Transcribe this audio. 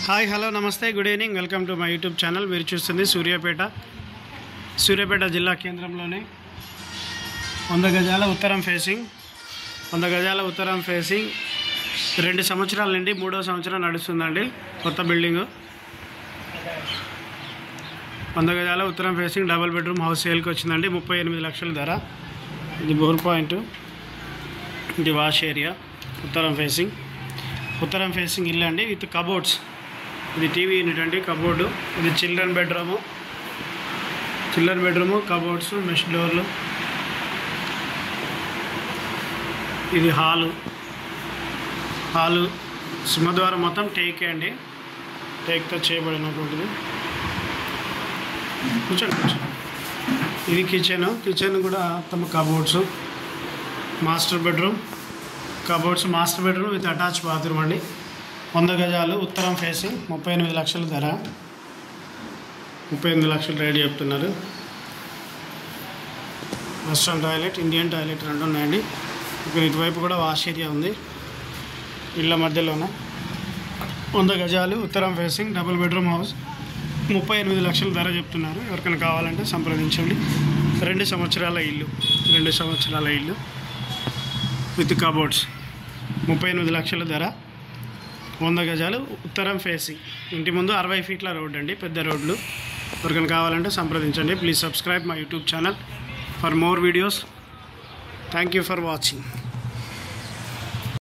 Hi hello నమస్తే good evening welcome to my YouTube channel. మీరు చూస్తుంది సూర్యాపేట జిల్లా కేంద్రంలోనే 100 గజాల ఉత్తరం ఫేసింగ్ 2 సంవత్సరాల నుండి 3వ సంవత్సరం నడుస్తుందండి. కొత్త బిల్డింగు 100 గజాల ఉత్తరం ఫేసింగ్ డబుల్ బెడ్రూమ్ హౌస్ సేల్కి వచ్చిందండి. 38 లక్షల ధర. ఇది బోర్ పాయింట్, ఇది వాష్ ఏరియా. ఉత్తరం ఫేసింగ్ ఇల్లు అండి విత్ కబోర్డ్స్. ఇది టీవీ యూనిట్ అండి, కబోర్డు. ఇది చిల్డ్రన్ బెడ్రూము, కబోర్డ్స్, మెష్ డోర్లు. ఇది హాలు సింహద్వారం మొత్తం టేకే అండి, టేక్తో చేయబడినటువంటిది. కూర్చోండి. ఇది కిచెన్ కూడా మొత్తం cupboards, master bedroom with attach bathroom అండి. 100 గజాలు ఉత్తరం ఫేసింగ్ 38 లక్షల ధర. 38 లక్షలు రేట్ చెప్తున్నారు. వెస్ట్రన్ టాయిలెట్, ఇండియన్ టాయిలెట్ 2 ఉన్నాయండి. ఇక్కడ ఇటువైపు కూడా వాష్ ఏరియా ఉంది ఇళ్ళ మధ్యలోనే. 100 గజాలు ఉత్తరం ఫేసింగ్ డబుల్ బెడ్రూమ్ హౌస్ 38 లక్షల ధర చెప్తున్నారు. ఎవరికైనా కావాలంటే సంప్రదించండి. 2 సంవత్సరాల ఇల్లు విత్ కబోర్డ్స్. 38 లక్షల ధర. 100 గజాలు ఉత్తరం ఫేసింగ్. ఇంటి ముందు 60 ఫీట్ల రోడ్ అండి, పెద్ద రోడ్లు. ఎవరికైనా కావాలంటే సంప్రదించండి. Please subscribe my YouTube channel for more videos. Thank you for watching.